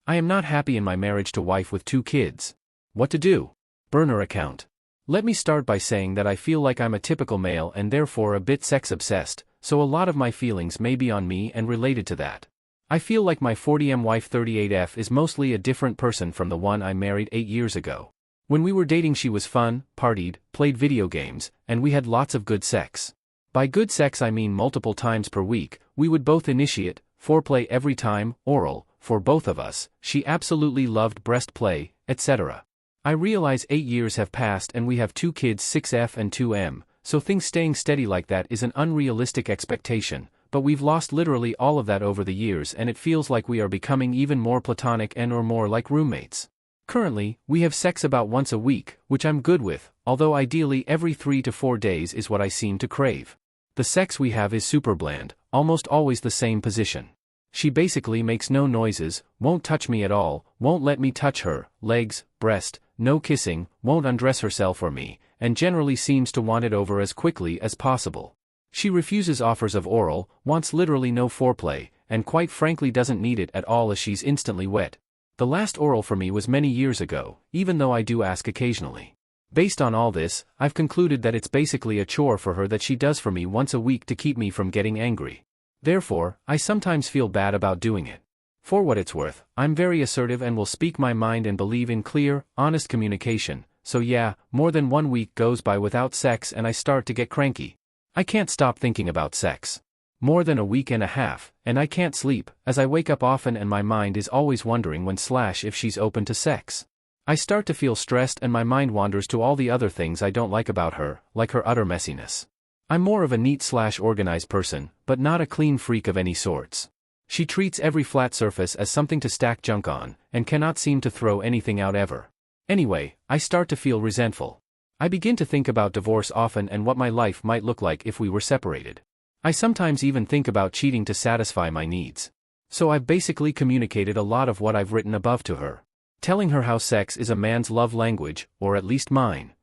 I am not happy in my marriage to wife with 2 kids. What to do? Burner account. Let me start by saying that I feel like I'm a typical male and therefore a bit sex-obsessed, so a lot of my feelings may be on me and related to that. I feel like my 40M wife 38F is mostly a different person from the one I married 8 years ago. When we were dating she was fun, partied, played video games, and we had lots of good sex. By good sex I mean multiple times per week, we would both initiate, foreplay every time, oral, for both of us, she absolutely loved breast play, etc. I realize 8 years have passed and we have 2 kids 6F and 2M, so things staying steady like that is an unrealistic expectation, but we've lost literally all of that over the years and it feels like we are becoming even more platonic and or more like roommates. Currently, we have sex about once a week, which I'm good with, although ideally every 3 to 4 days is what I seem to crave. The sex we have is super bland, almost always the same position. She basically makes no noises, won't touch me at all, won't let me touch her, legs, breast, no kissing, won't undress herself or me, and generally seems to want it over as quickly as possible. She refuses offers of oral, wants literally no foreplay, and quite frankly doesn't need it at all as she's instantly wet. The last oral for me was many years ago, even though I do ask occasionally. Based on all this, I've concluded that it's basically a chore for her that she does for me once a week to keep me from getting angry. Therefore, I sometimes feel bad about doing it. For what it's worth, I'm very assertive and will speak my mind and believe in clear, honest communication, so yeah, more than 1 week goes by without sex and I start to get cranky. I can't stop thinking about sex. More than a week and a half, and I can't sleep, as I wake up often and my mind is always wondering when / if she's open to sex. I start to feel stressed and my mind wanders to all the other things I don't like about her, like her utter messiness. I'm more of a neat / organized person, but not a clean freak of any sorts. She treats every flat surface as something to stack junk on, and cannot seem to throw anything out ever. Anyway, I start to feel resentful. I begin to think about divorce often and what my life might look like if we were separated. I sometimes even think about cheating to satisfy my needs. So I've basically communicated a lot of what I've written above to her. Telling her how sex is a man's love language, or at least mine.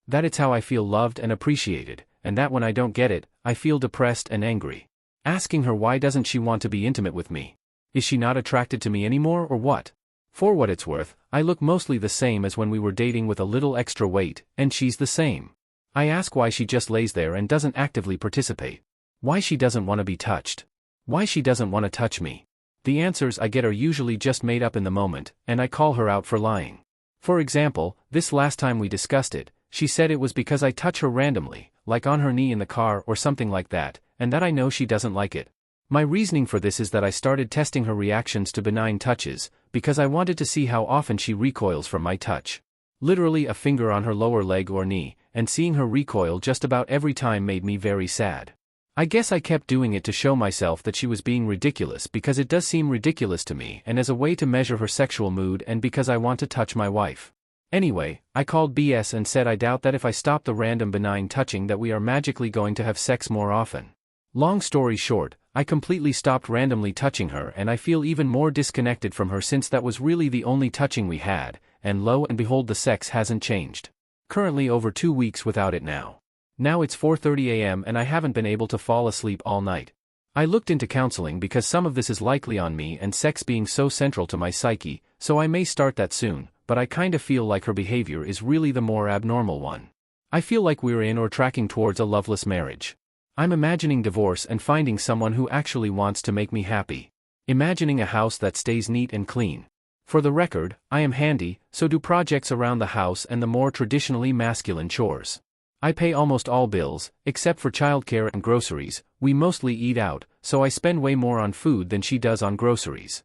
That it's how I feel loved and appreciated, and that when I don't get it, I feel depressed and angry. Asking her why doesn't she want to be intimate with me? Is she not attracted to me anymore or what? For what it's worth, I look mostly the same as when we were dating with a little extra weight, and she's the same. I ask why she just lays there and doesn't actively participate. Why she doesn't want to be touched. Why she doesn't want to touch me. The answers I get are usually just made up in the moment, and I call her out for lying. For example, this last time we discussed it, she said it was because I touch her randomly, like on her knee in the car or something like that, and that I know she doesn't like it. My reasoning for this is that I started testing her reactions to benign touches, because I wanted to see how often she recoils from my touch. Literally a finger on her lower leg or knee, and seeing her recoil just about every time made me very sad. I guess I kept doing it to show myself that she was being ridiculous because it does seem ridiculous to me and as a way to measure her sexual mood and because I want to touch my wife. Anyway, I called BS and said I doubt that if I stop the random benign touching that we are magically going to have sex more often. Long story short, I completely stopped randomly touching her and I feel even more disconnected from her since that was really the only touching we had, and lo and behold the sex hasn't changed. Currently over 2 weeks without it now. Now it's 4:30 a.m. and I haven't been able to fall asleep all night. I looked into counseling because some of this is likely on me and sex being so central to my psyche, so I may start that soon, but I kinda feel like her behavior is really the more abnormal one. I feel like we're in or tracking towards a loveless marriage. I'm imagining divorce and finding someone who actually wants to make me happy. Imagining a house that stays neat and clean. For the record, I am handy, so do projects around the house and the more traditionally masculine chores. I pay almost all bills, except for childcare and groceries. We mostly eat out, so I spend way more on food than she does on groceries.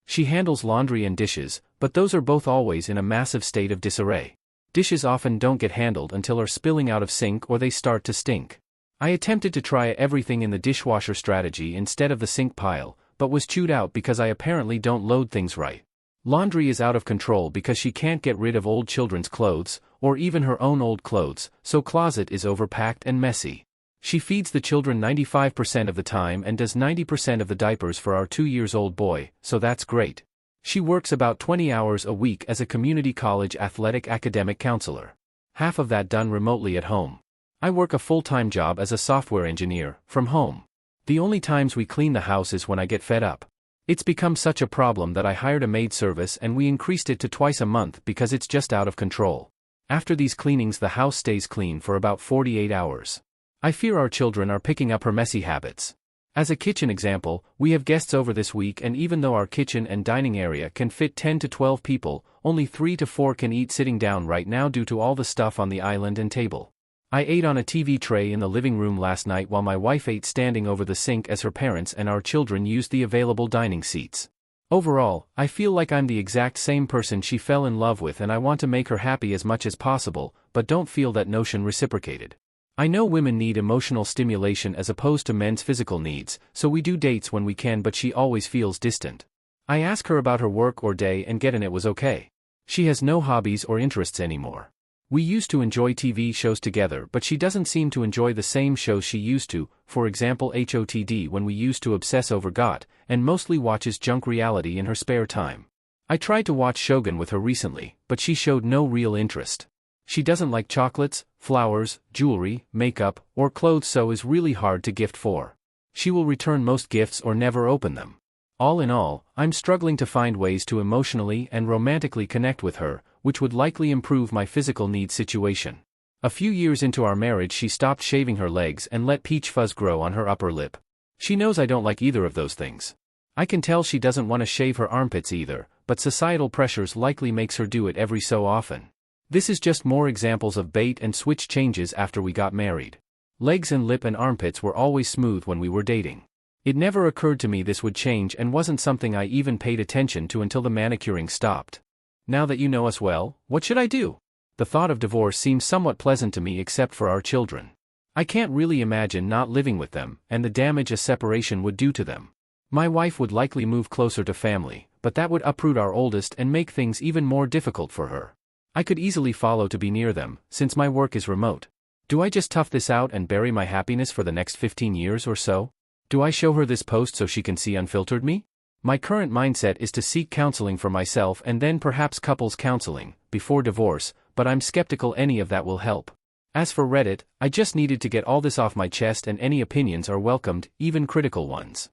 She handles laundry and dishes, but those are both always in a massive state of disarray. Dishes often don't get handled until are spilling out of sink or they start to stink. I attempted to try everything in the dishwasher strategy instead of the sink pile, but was chewed out because I apparently don't load things right. Laundry is out of control because she can't get rid of old children's clothes, or even her own old clothes, so closet is overpacked and messy. She feeds the children 95% of the time and does 90% of the diapers for our 2-year-old boy, so that's great. She works about 20 hours a week as a community college athletic academic counselor. Half of that done remotely at home. I work a full-time job as a software engineer, from home. The only times we clean the house is when I get fed up. It's become such a problem that I hired a maid service and we increased it to twice a month because it's just out of control. After these cleanings the house stays clean for about 48 hours. I fear our children are picking up her messy habits. As a kitchen example, we have guests over this week and even though our kitchen and dining area can fit 10 to 12 people, only 3 to 4 can eat sitting down right now due to all the stuff on the island and table. I ate on a TV tray in the living room last night while my wife ate standing over the sink as her parents and our children used the available dining seats. Overall, I feel like I'm the exact same person she fell in love with and I want to make her happy as much as possible, but don't feel that notion reciprocated. I know women need emotional stimulation as opposed to men's physical needs, so we do dates when we can but she always feels distant. I ask her about her work or day and get it was okay. She has no hobbies or interests anymore. We used to enjoy TV shows together but she doesn't seem to enjoy the same shows she used to, for example HOTD when we used to obsess over GOT, and mostly watches junk reality in her spare time. I tried to watch Shogun with her recently, but she showed no real interest. She doesn't like chocolates, flowers, jewelry, makeup, or clothes so is really hard to gift for. She will return most gifts or never open them. All in all, I'm struggling to find ways to emotionally and romantically connect with her, which would likely improve my physical needs situation. A few years into our marriage she stopped shaving her legs and let peach fuzz grow on her upper lip. She knows I don't like either of those things. I can tell she doesn't want to shave her armpits either, but societal pressures likely makes her do it every so often. This is just more examples of bait and switch changes after we got married. Legs and lip and armpits were always smooth when we were dating. It never occurred to me this would change and wasn't something I even paid attention to until the manicuring stopped. Now that you know us well, what should I do? The thought of divorce seems somewhat pleasant to me except for our children. I can't really imagine not living with them, and the damage a separation would do to them. My wife would likely move closer to family, but that would uproot our oldest and make things even more difficult for her. I could easily follow to be near them, since my work is remote. Do I just tough this out and bury my happiness for the next 15 years or so? Do I show her this post so she can see unfiltered me? My current mindset is to seek counseling for myself and then perhaps couples counseling, before divorce, but I'm skeptical any of that will help. As for Reddit, I just needed to get all this off my chest and any opinions are welcomed, even critical ones.